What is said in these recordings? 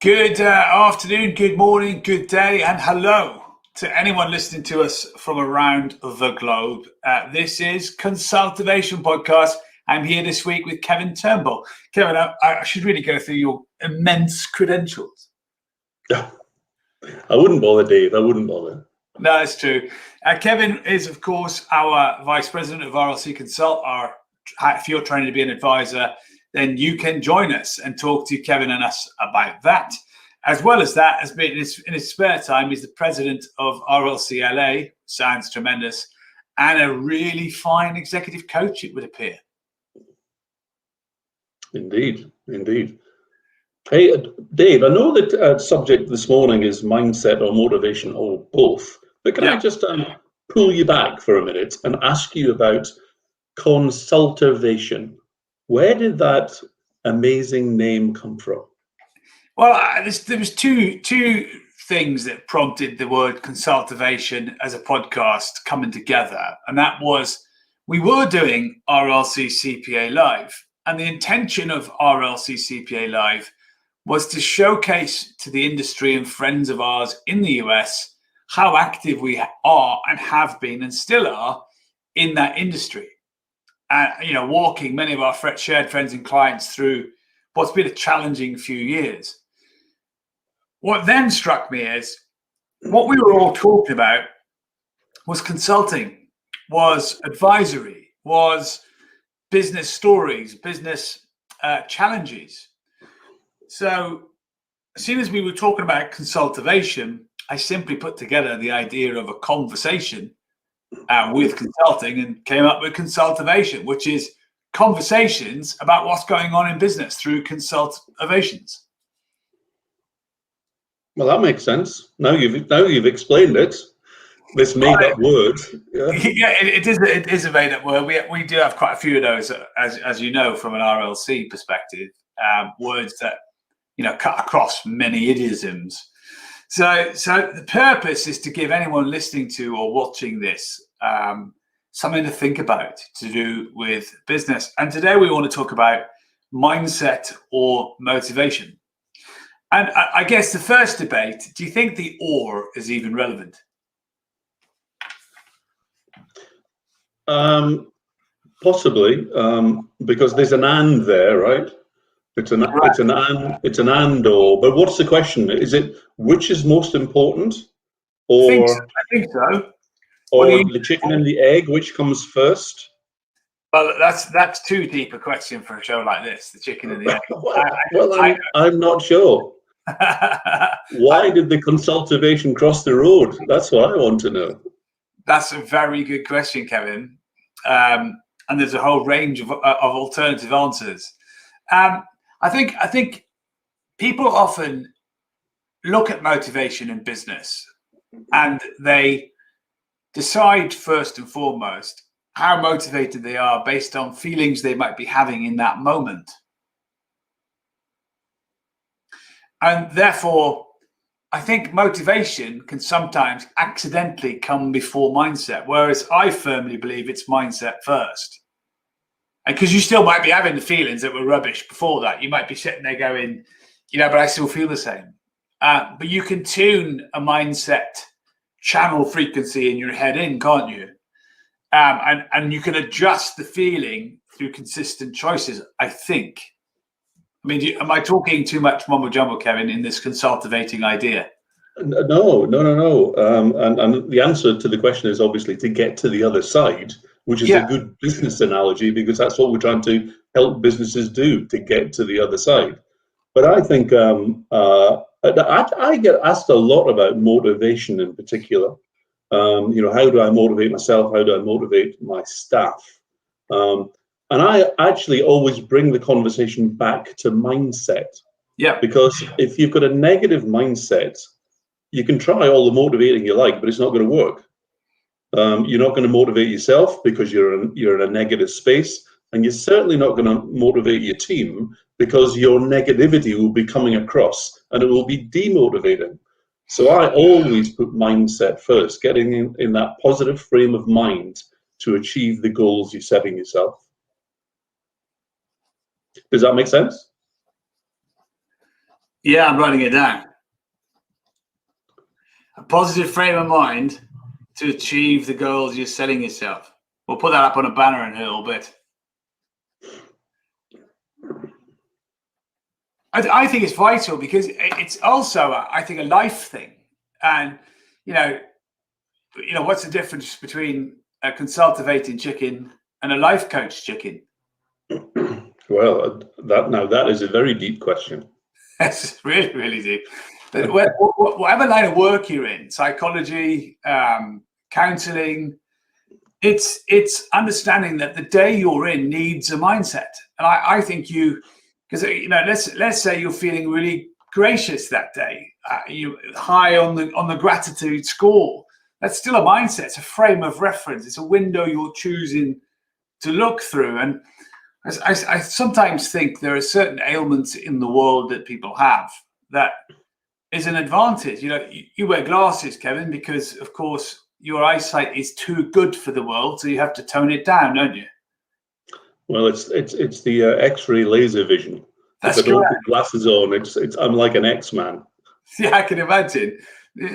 Good afternoon, good morning, good day, and hello to anyone listening to us from around the globe. This is Consultervation Podcast. I'm here this week with Kevin Turnbull. Kevin, I should really go through your immense credentials. I wouldn't bother, Dave. I wouldn't bother. No, that's true. Kevin is, of course, our Vice President of RLC Consult. If you're trying to be an advisor, then you can join us and talk to Kevin and us about that. As well as that, in his spare time, he's the president of RLC LA, sounds tremendous, and a really fine executive coach, it would appear. Indeed, indeed. Hey, Dave, I know that subject this morning is mindset or motivation or both, but can I just pull you back for a minute and ask you about consultervation? Where did that amazing name come from? Well, there was two things that prompted the word consultervation as a podcast coming together, and that was we were doing RLC CPA Live, and the intention of RLC CPA Live was to showcase to the industry and friends of ours in the US how active we are and have been and still are in that industry. Walking many of our shared friends and clients through what's been a challenging few years. What then struck me is what we were all talking about was consulting, was advisory, was business stories, business challenges. So as soon as we were talking about consultervation, I simply put together the idea of a conversation with consulting and came up with consultervation, which is conversations about what's going on in business through consultervations. Well, that makes sense. Now you've explained it. This made-up word. Yeah, it is a made-up word. We do have quite a few of those, as you know, from an RLC perspective, words that cut across many idioms. So the purpose is to give anyone listening to or watching this something to think about to do with business. And today we want to talk about mindset or motivation. And I guess the first debate, do you think the or is even relevant? Possibly, because there's an and there, right? It's an and or. But what's the question? Is it which is most important, or I think so. Or the chicken and the egg, which comes first? Well, that's too deep a question for a show like this. The chicken and the egg. I'm not sure. Why did the consultervation cross the road? That's what I want to know. That's a very good question, Kevin. And there's a whole range of alternative answers. I think people often look at motivation in business and they decide first and foremost how motivated they are based on feelings they might be having in that moment. And therefore, I think motivation can sometimes accidentally come before mindset, whereas I firmly believe it's mindset first. And because you still might be having the feelings that were rubbish before that. You might be sitting there going, but I still feel the same. But you can tune a mindset channel frequency in your head in, can't you? And you can adjust the feeling through consistent choices, I think. I mean, am I talking too much mumbo jumbo, Kevin, in this consultivating idea? No. And the answer to the question is obviously to get to the other side, which is a good business analogy, because that's what we're trying to help businesses do, to get to the other side. But I think I get asked a lot about motivation in particular. How do I motivate myself? How do I motivate my staff? And I actually always bring the conversation back to mindset. Yeah. Because if you've got a negative mindset, you can try all the motivating you like, but it's not going to work. You're not going to motivate yourself because you're in a negative space, and you're certainly not going to motivate your team because your negativity will be coming across and it will be demotivating. So I always put mindset first, getting in that positive frame of mind to achieve the goals you're setting yourself. Does that make sense? Yeah, I'm writing it down. A positive frame of mind to achieve the goals you're setting yourself. We'll put that up on a banner in a little bit. I think it's vital because it's also, I think, a life thing. And, you know, what's the difference between a consultivating chicken and a life coach chicken? Well, that is a very deep question. That's really, really deep. Whatever line of work you're in, psychology, counseling, it's understanding that the day you're in needs a mindset. And I think because let's say you're feeling really gracious that day, you high on the gratitude score. That's still a mindset. It's a frame of reference. It's a window you're choosing to look through. And I sometimes think there are certain ailments in the world that people have that is an advantage. You wear glasses, Kevin, because of course your eyesight is too good for the world, so you have to tone it down, don't you? Well, it's the X-ray laser vision. That's if I don't correct. put glasses on, I'm like an X-Man. Yeah, I can imagine.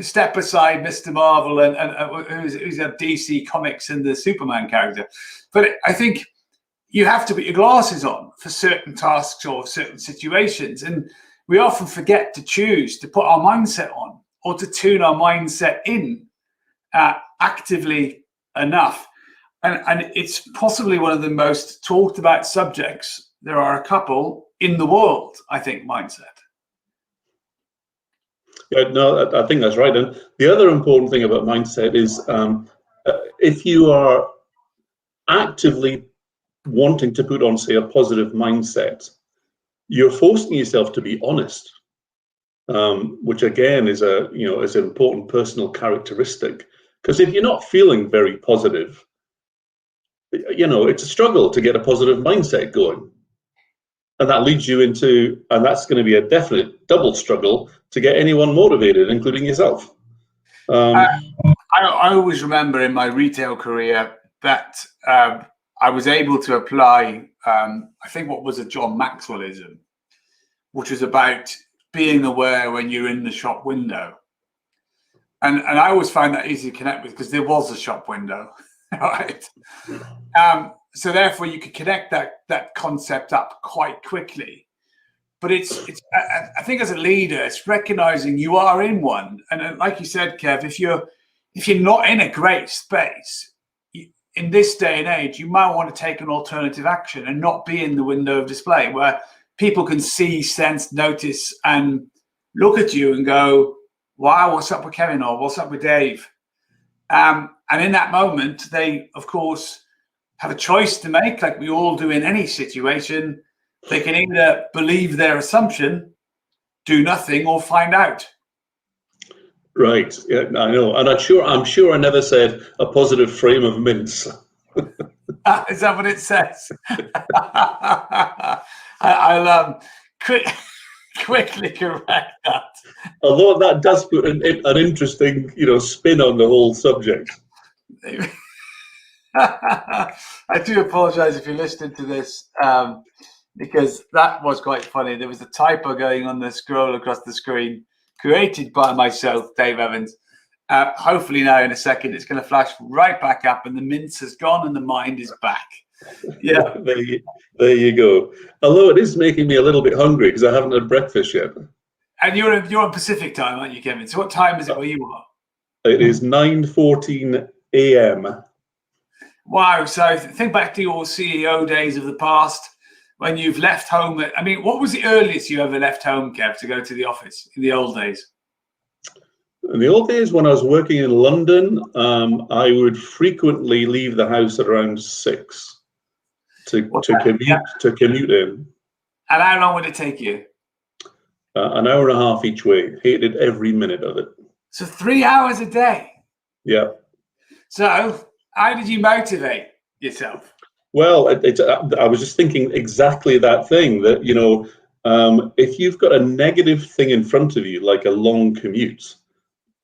Step aside, Mr. Marvel, and who's a DC Comics and the Superman character. But I think you have to put your glasses on for certain tasks or certain situations. And we often forget to choose to put our mindset on or to tune our mindset in actively enough. And it's possibly one of the most talked about subjects. There are a couple in the world, I think, mindset. Yeah, no, I think that's right. And the other important thing about mindset is if you are actively wanting to put on, say, a positive mindset, you're forcing yourself to be honest, which again is is an important personal characteristic. Because if you're not feeling very positive, it's a struggle to get a positive mindset going. And that leads you and that's going to be a definite double struggle to get anyone motivated, including yourself. I always remember in my retail career that I was able to apply, I think what was a John Maxwellism, which was about being aware when you're in the shop window. And I always find that easy to connect with because there was a shop window, right? So therefore you could connect that concept up quite quickly. But I think as a leader, it's recognizing you are in one. And like you said, Kev, if you're not in a great space, in this day and age, you might want to take an alternative action and not be in the window of display where people can see, sense, notice, and look at you and go, wow, what's up with Kevin? Or what's up with Dave? And in that moment, they, of course, have a choice to make, like we all do in any situation. They can either believe their assumption, do nothing, or find out. Right. Yeah, I know. And I'm sure I never said a positive frame of mince. Is that what it says? I'll quickly correct that. Although that does put an interesting, spin on the whole subject. I do apologize if you're listening to this, because that was quite funny. There was a typo going on the scroll across the screen, created by myself, Dave Evans. Hopefully now in a second it's going to flash right back up and the mince has gone and the mind is back. Yeah. There you go. Although it is making me a little bit hungry because I haven't had breakfast yet. And you're on Pacific time, aren't you, Kevin? So what time is it where you are? It is 9:14 a.m. Wow. So think back to your CEO days of the past when you've left home. What was the earliest you ever left home, Kev, to go to the office in the old days? In the old days, when I was working in London, I would frequently leave the house at around 6 to commute in. And how long would it take you? An hour and a half each way. Hated every minute of it. So 3 hours a day. Yeah. So how did you motivate yourself? Well, I was just thinking exactly that thing that, if you've got a negative thing in front of you, like a long commute,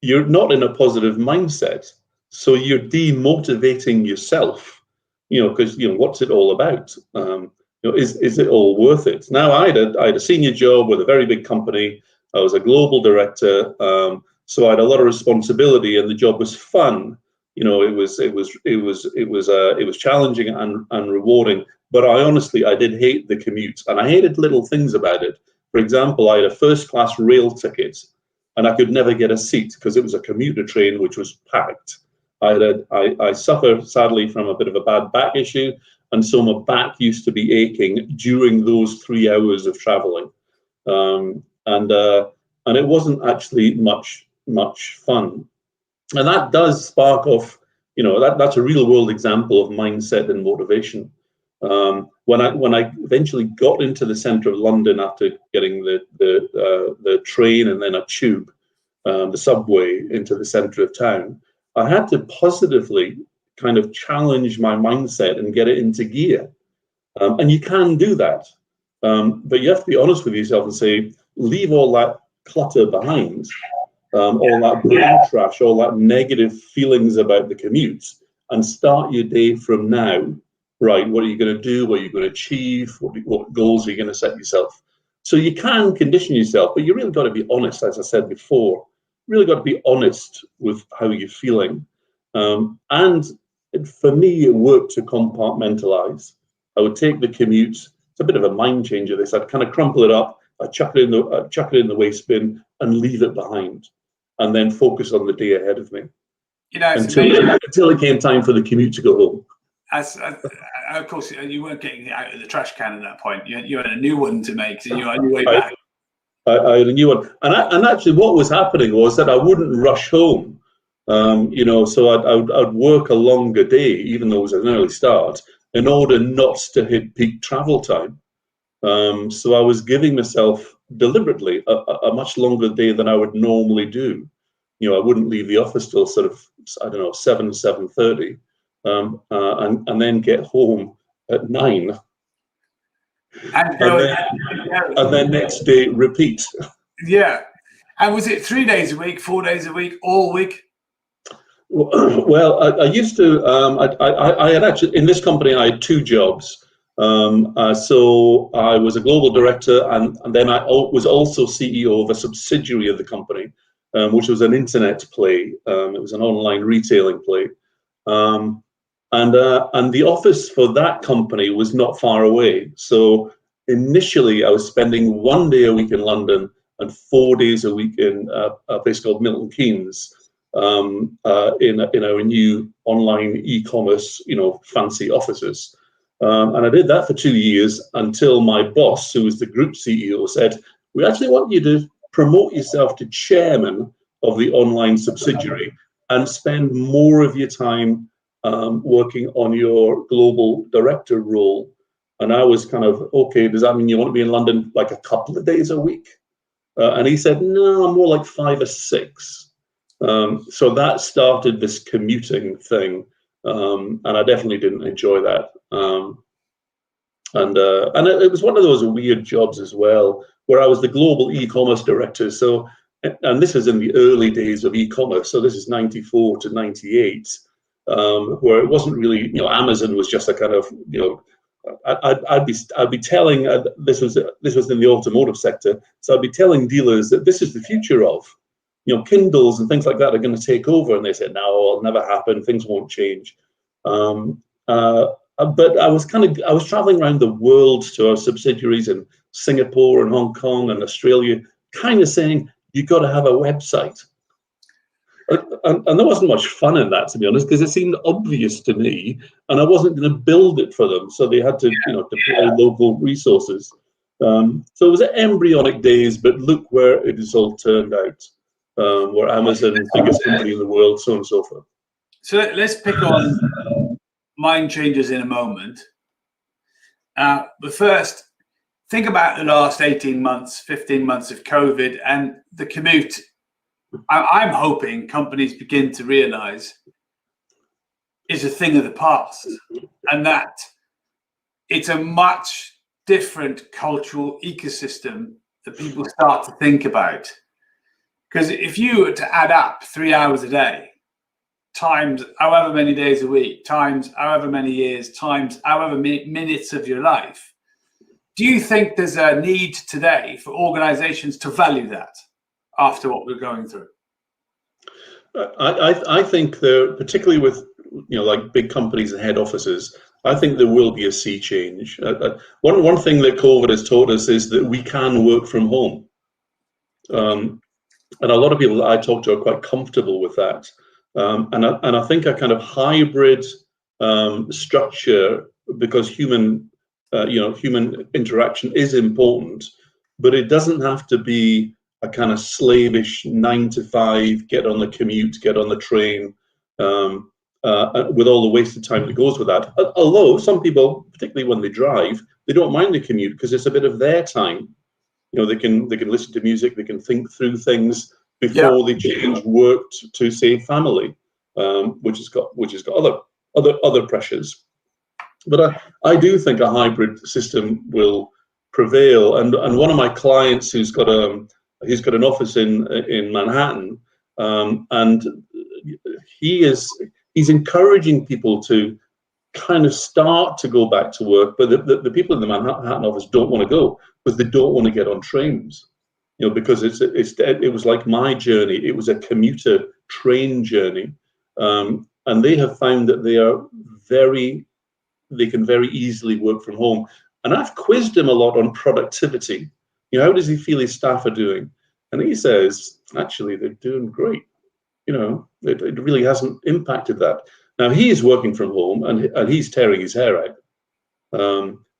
you're not in a positive mindset. So you're demotivating yourself, because, what's it all about? is it all worth it? Now, I had a senior job with a very big company. I was a global director, so I had a lot of responsibility, and the job was fun. It was challenging and rewarding. But I did hate the commute, and I hated little things about it. For example, I had a first-class rail ticket, and I could never get a seat because it was a commuter train which was packed. I suffer sadly from a bit of a bad back issue, and so my back used to be aching during those 3 hours of traveling, and it wasn't actually much fun. And that does spark off, that's a real world example of mindset and motivation. When I eventually got into the centre of London after getting the train and then a tube, the subway into the centre of town, I had to positively kind of challenge my mindset and get it into gear. And you can do that. But you have to be honest with yourself and say, leave all that clutter behind, all that brain trash, all that negative feelings about the commute, and start your day from now. Right, what are you going to do? What are you going to achieve? What goals are you going to set yourself? So you can condition yourself, but you really got to be honest, as I said before. Really got to be honest with how you're feeling. And for me, it worked to compartmentalize. I would take the commute. It's a bit of a mind changer. This, I'd kind of crumple it up. I'd chuck it in the waste bin and leave it behind, and then focus on the day ahead of me. Until it came time for the commute to go home. Of course, you weren't getting it out of the trash can at that point. You had a new one to make, so you were on your way back. I had a new one, and actually, what was happening was that I wouldn't rush home. So I'd work a longer day, even though it was an early start, in order not to hit peak travel time. So I was giving myself deliberately a much longer day than I would normally do. I wouldn't leave the office till sort of, 7:30, and then get home at 9. And then next day repeat. Yeah. And was it 3 days a week, 4 days a week, all week? Well, I used to. I had actually, in this company, I had 2 jobs. So I was a global director, and then I was also CEO of a subsidiary of the company, which was an internet play. It was an online retailing play. And the office for that company was not far away. So initially, I was spending 1 day a week in London and 4 days a week in a place called Milton Keynes, in our new online e-commerce, fancy offices. And I did that for 2 years until my boss, who was the group CEO, said, "We actually want you to promote yourself to chairman of the online subsidiary and spend more of your time working on your global director role." And I was kind of, okay, does that mean you want to be in London like a couple of days a week? And he said, no, more like 5 or 6. So that started this commuting thing. And I definitely didn't enjoy that. And it was one of those weird jobs as well, where I was the global e-commerce director. So, and this is in the early days of e-commerce. So this is 94 to 98. Where it wasn't really, Amazon was just a kind of, I'd be telling, this was in the automotive sector, so I'd be telling dealers that this is the future of, Kindles and things like that are going to take over, and they said, no, it'll never happen, things won't change. But I was traveling around the world to our subsidiaries in Singapore and Hong Kong and Australia, kind of saying, you've got to have a website. And there wasn't much fun in that, to be honest, because it seemed obvious to me, and I wasn't going to build it for them. So they had to, deploy local resources. So it was at embryonic days, but look where it has all turned out. We're Amazon, biggest company in the world, so on and so forth. So let's pick on mind changes in a moment. But first, think about the last 18 months, 15 months of COVID and the commute. I'm hoping companies begin to realize is a thing of the past, and that it's a much different cultural ecosystem that people start to think about. Because if you were to add up 3 hours a day, times however many days a week, times however many years, times however many minutes of your life, Do you think there's a need today for organizations to value that after what we're going through? I think there, particularly with like big companies and head offices, I think there will be a sea change. One thing that COVID has taught us is that we can work from home, and a lot of people that I talk to are quite comfortable with that. And I think a kind of hybrid structure, because human interaction is important, but it doesn't have to be a kind of slavish 9 to 5, get on the commute, get on the train, with all the wasted time that goes with that. Although some people, particularly when they drive, they don't mind the commute because it's a bit of their time. They can listen to music, they can think through things before they change work to say family, which has got other pressures. But I do think a hybrid system will prevail. And one of my clients who's got an office in Manhattan, and he's encouraging people to kind of start to go back to work, but the people in the Manhattan office don't want to go because they don't want to get on trains. Because it was like my journey. It was a commuter train journey, and they have found that they can very easily work from home. And I've quizzed him a lot on productivity. How does he feel his staff are doing? And he says, actually, they're doing great. It really hasn't impacted that. Now he is working from home and he's tearing his hair out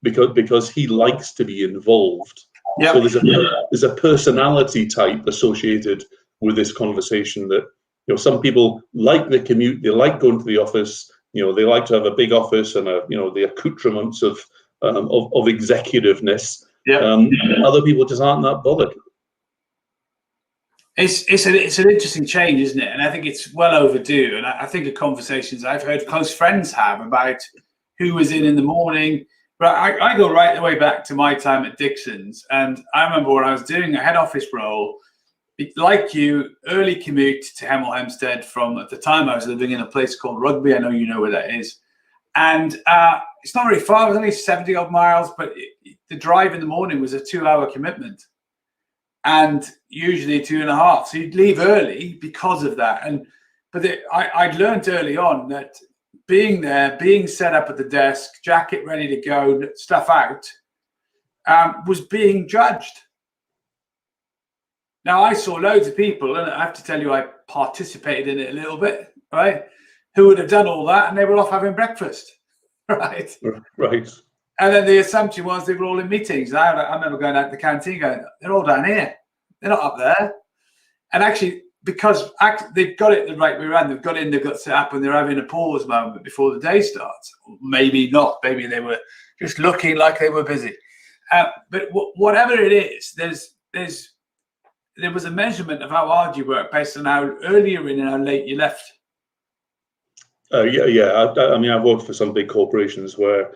because he likes to be involved. Yep. So there's a personality type associated with this conversation that some people like the commute, they like going to the office, they like to have a big office and the accoutrements of executiveness. Yep. Other people just aren't that bothered. It's an interesting change, isn't it? And I think it's well overdue. And I think the conversations I've heard close friends have about who was in the morning. But I go right the way back to my time at Dixon's. And I remember when I was doing a head office role, like you, early commute to Hemel Hempstead from, at the time I was living in a place called Rugby. I know you know where that is. And it's not very far, it was only 70 odd miles, but the drive in the morning was a 2-hour commitment. And usually 2.5. So you'd leave early because of that. But I'd learned early on that being there, being set up at the desk, jacket ready to go, stuff out, was being judged. Now, I saw loads of people, and I have to tell you, I participated in it a little bit, right, who would have done all that, and they were off having breakfast, right? Right. And then the assumption was they were all in meetings. And I remember going out to the canteen going, they're all down here. They're not up there. And actually, because they've got it the right way around, they've got set up and they're having a pause moment before the day starts. Maybe not. Maybe they were just looking like they were busy. But whatever it is, there was a measurement of how hard you work based on how early you're in and how late you left. Yeah. I mean, I've worked for some big corporations where,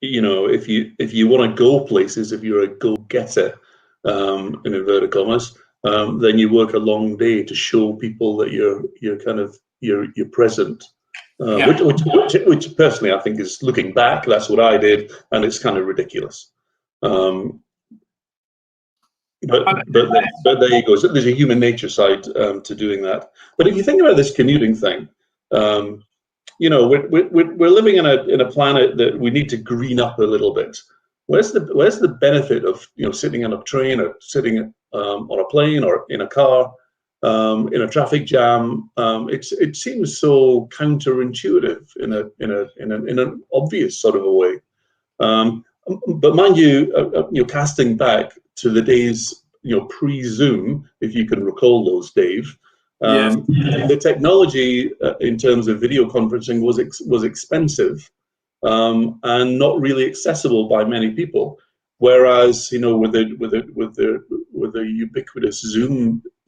if you want to go places, if you're a go-getter, in inverted commas, then you work a long day to show people that you're present. Which personally I think is, looking back, that's what I did, and it's kind of ridiculous. But there you go. So there's a human nature side to doing that. But if you think about this commuting thing, we're living in a planet that we need to green up a little bit. Where's the benefit of sitting on a train or sitting on a plane or in a car in a traffic jam? It seems so counterintuitive in an obvious sort of a way. But mind you, casting back to the days pre-Zoom, if you can recall those, Dave. The technology in terms of video conferencing was expensive and not really accessible by many people. Whereas with the ubiquitous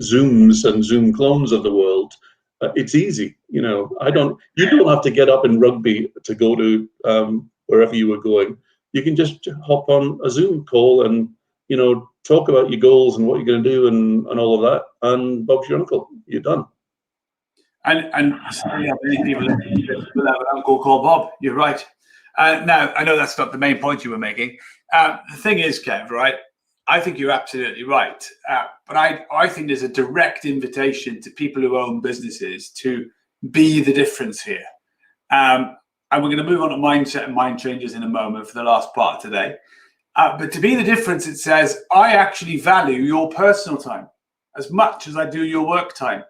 Zooms and Zoom clones of the world, it's easy. You don't have to get up in Rugby to go to wherever you were going. You can just hop on a Zoom call and talk about your goals and what you're going to do and all of that, and Bob's your uncle. You're done. And many people will have an uncle called Bob. You're right. Now, I know that's not the main point you were making, The thing is, Kev, right? I think you're absolutely right. But I think there's a direct invitation to people who own businesses to be the difference here. And we're going to move on to mindset and mind changes in a moment for the last part of today. But to be the difference, it says, I actually value your personal time as much as I do your work time.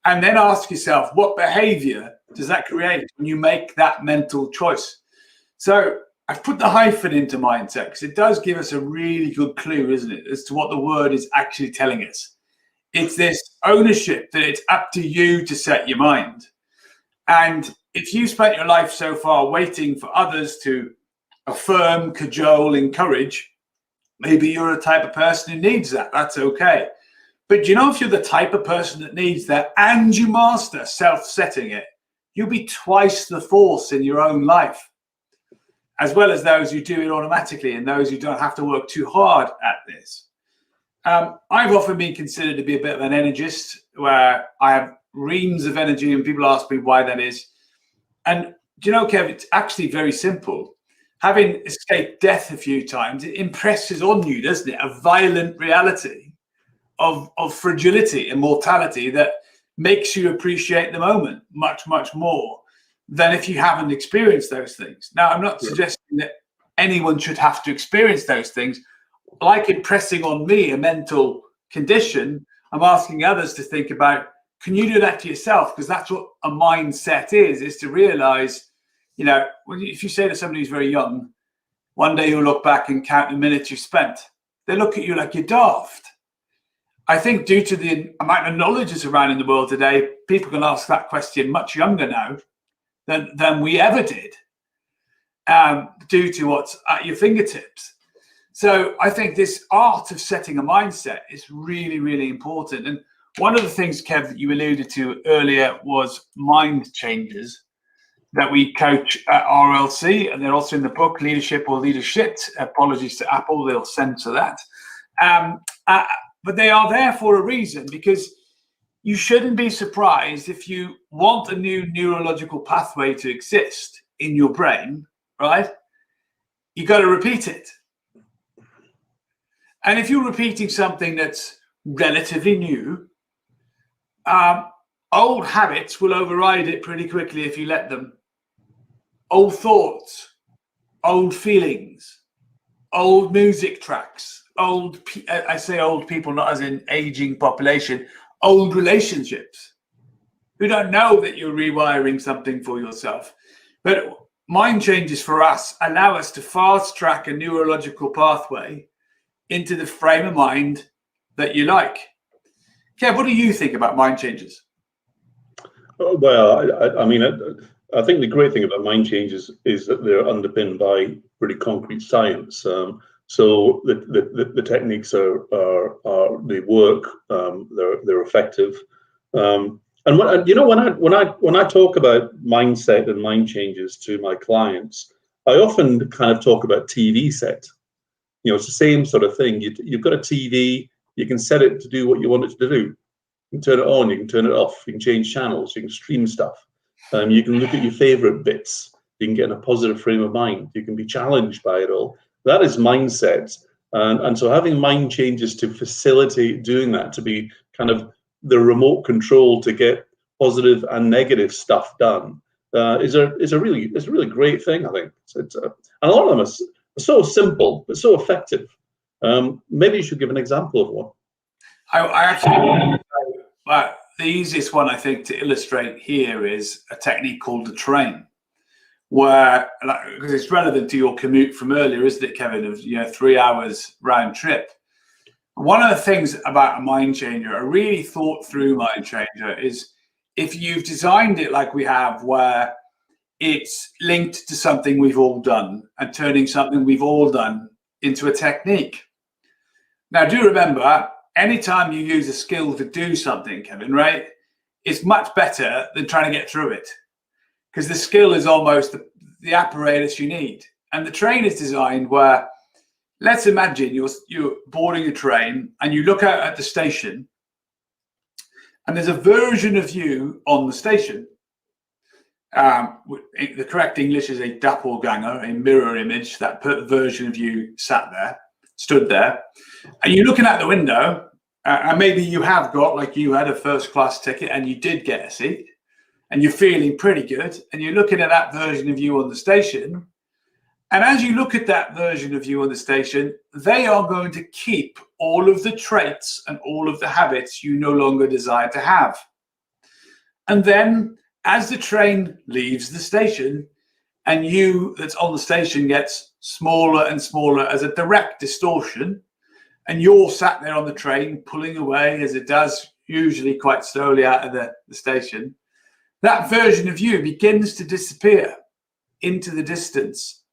And then ask yourself, what behavior does that create when you make that mental choice? So I've put the hyphen into mindset because it does give us a really good clue, isn't it, as to what the word is actually telling us. It's this ownership that it's up to you to set your mind. And if you spent your life so far waiting for others to affirm, cajole, encourage, maybe you're a type of person who needs that. That's okay. But you know, if you're the type of person that needs that and you master self-setting it, you'll be twice the force in your own life, as well as those who do it automatically and those who don't have to work too hard at this. I've often been considered to be a bit of an energist, where I have reams of energy and people ask me why that is. And do you know, Kev, it's actually very simple. Having escaped death a few times, it impresses on you, doesn't it? A violent reality of fragility and mortality that makes you appreciate the moment much, much more than if you haven't experienced those things. Now, I'm not suggesting that anyone should have to experience those things. Like impressing on me a mental condition, I'm asking others to think about, can you do that to yourself? Because that's what a mindset is to realize, you know, if you say to somebody who's very young, one day you'll look back and count the minutes you spent, they look at you like you're daft. I think due to the amount of knowledge that's around in the world today, people can ask that question much younger now than we ever did, due to what's at your fingertips. So I think this art of setting a mindset is really, really important. And one of the things, Kev, that you alluded to earlier was mind changes that we coach at RLC, and they're also in the book Leadership or Leadership. Apologies to Apple, they'll censor that. But they are there for a reason, because you shouldn't be surprised if you want a new neurological pathway to exist in your brain, right? You got to repeat it. And if you're repeating something that's relatively new, old habits will override it pretty quickly if you let them. Old thoughts, old feelings, old music tracks, I say old people not as in aging population, old relationships who don't know that you're rewiring something for yourself. But mind changes for us allow us to fast track a neurological pathway into the frame of mind that you like. Kev, what do you think about mind changes? Well, I mean, I think the great thing about mind changes is that they're underpinned by really concrete science. So the techniques they work, they're effective. And when I talk about mindset and mind changes to my clients, I often kind of talk about TV set. You know, it's the same sort of thing. You've got a TV, you can set it to do what you want it to do. You can turn it on, you can turn it off, you can change channels, you can stream stuff. You can look at your favorite bits. You can get in a positive frame of mind. You can be challenged by it all. That is mindset. And so having mind changes to facilitate doing that, to be kind of the remote control to get positive and negative stuff done, is a really great thing, I think. And a lot of them are so simple, but so effective. Maybe you should give an example of one. I actually, the easiest one I think to illustrate here is a technique called the train, where, because it's relevant to your commute from earlier, isn't it, Kevin? Of 3 hours round trip. One of the things about a mind changer, a really thought through mind changer, is if you've designed it like we have, where it's linked to something we've all done and turning something we've all done into a technique. Now, do remember, anytime you use a skill to do something, Kevin, right, it's much better than trying to get through it, because the skill is almost the apparatus you need. And the train is designed where, let's imagine you're boarding a train and you look out at the station and there's a version of you on the station. The correct English is a doppelganger, a mirror image. That version of you stood there, and you're looking out the window, and maybe you have got, like you had, a first-class ticket, and you did get a seat, and you're feeling pretty good, and you're looking at that version of you on the station. And as you look at that version of you on the station, they are going to keep all of the traits and all of the habits you no longer desire to have. And then as the train leaves the station and you that's on the station gets smaller and smaller as a direct distortion, and you're sat there on the train pulling away as it does, usually quite slowly, out of the station, that version of you begins to disappear into the distance.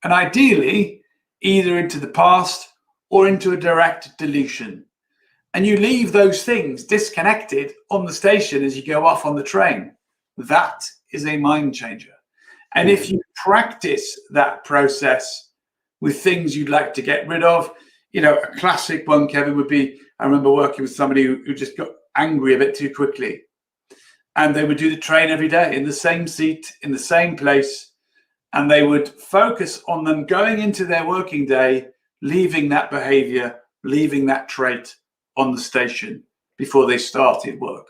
And ideally, either into the past or into a direct deletion. And you leave those things disconnected on the station as you go off on the train. That is a mind changer. And if you practice that process with things you'd like to get rid of, a classic one, Kevin, would be, I remember working with somebody who just got angry a bit too quickly. And they would do the train every day in the same seat, in the same place. And they would focus on them going into their working day, leaving that behavior, leaving that trait on the station before they started work.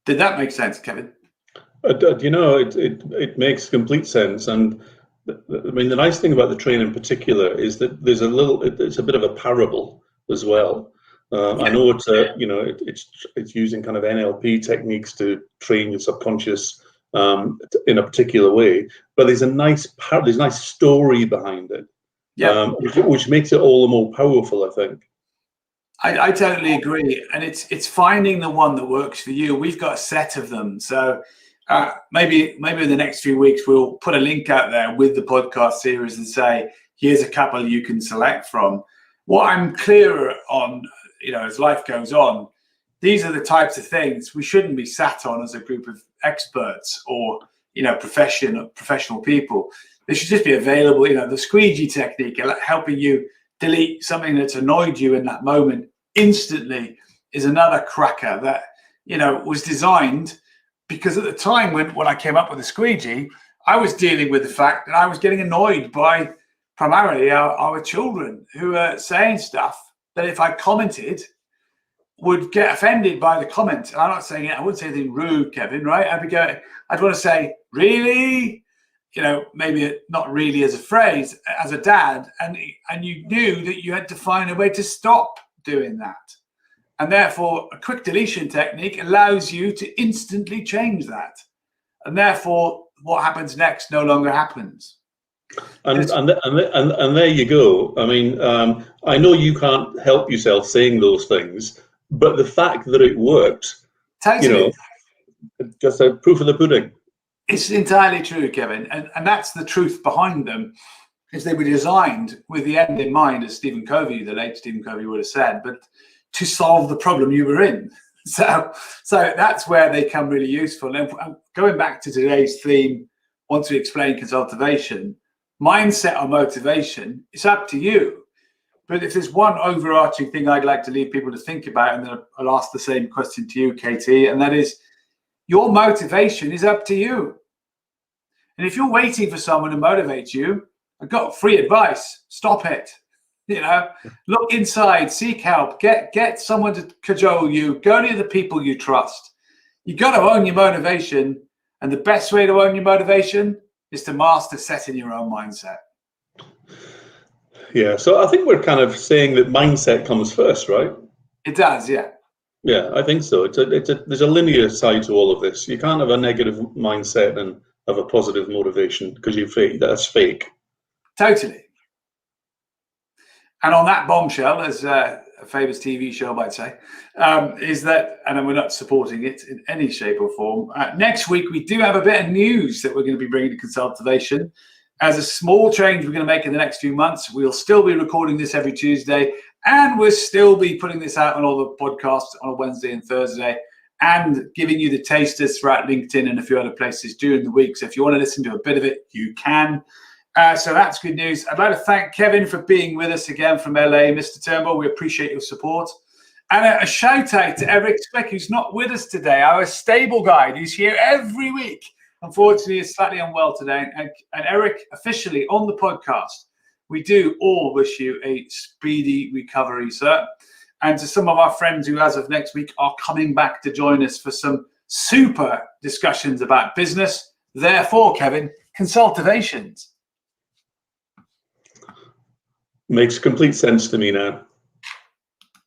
Did that make sense, Kevin? It makes complete sense. And the nice thing about the train in particular is that it's a bit of a parable as well. I know it's using kind of NLP techniques to train your subconscious in a particular way, but there's a nice story behind it, which makes it all the more powerful, I think. I totally agree, and it's finding the one that works for you. We've got a set of them, so maybe in the next few weeks we'll put a link out there with the podcast series and say, here's a couple you can select from. What I'm clearer on, as life goes on, these are the types of things we shouldn't be sat on as a group of experts or professional people. They should just be available. The squeegee technique, helping you delete something that's annoyed you in that moment instantly, is another cracker that was designed because at the time when I came up with the squeegee, I was dealing with the fact that I was getting annoyed by primarily our children who are saying stuff that if I commented would get offended by the comment. And I'm not saying it, I wouldn't say anything rude, Kevin, right? I'd want to say, really? Maybe not really as a phrase, as a dad. And you knew that you had to find a way to stop doing that. And therefore, a quick deletion technique allows you to instantly change that. And therefore, what happens next no longer happens. And there you go. I know you can't help yourself saying those things, but the fact that it worked, totally. Just a proof of the pudding. It's entirely true, Kevin. And that's the truth behind them, is they were designed with the end in mind, as Stephen Covey, the late Stephen Covey, would have said, but to solve the problem you were in. So that's where they come really useful. And going back to today's theme, once we explain consultivation, mindset or motivation, it's up to you. But if there's one overarching thing I'd like to leave people to think about, and then I'll ask the same question to you, Katie, and that is, your motivation is up to you. And if you're waiting for someone to motivate you, I've got free advice. Stop it. Look inside, seek help, get someone to cajole you, go to the people you trust. You got to own your motivation. And the best way to own your motivation is to master setting your own mindset. Yeah, so I think we're kind of saying that mindset comes first, right? It does, yeah. Yeah, I think so. There's a linear side to all of this. You can't have a negative mindset and have a positive motivation because you're fake. That's fake. Totally. And on that bombshell, as a famous TV show might say, is that, and we're not supporting it in any shape or form. Next week, we do have a bit of news that we're going to be bringing to Consultivation. As a small change we're going to make in the next few months, we'll still be recording this every Tuesday, and we'll still be putting this out on all the podcasts on a Wednesday and Thursday, and giving you the tasters throughout LinkedIn and a few other places during the week. So if you want to listen to a bit of it, you can. So that's good news. I'd like to thank Kevin for being with us again from LA. Mr. Turnbull, we appreciate your support. And a shout out to Eric Speck, who's not with us today, our stable guide, who's here every week. Unfortunately, is slightly unwell today. And Eric, officially on the podcast, we do all wish you a speedy recovery, sir. And to some of our friends who, as of next week, are coming back to join us for some super discussions about business. Therefore, Kevin, CONSULTERVATIONS. Makes complete sense to me now.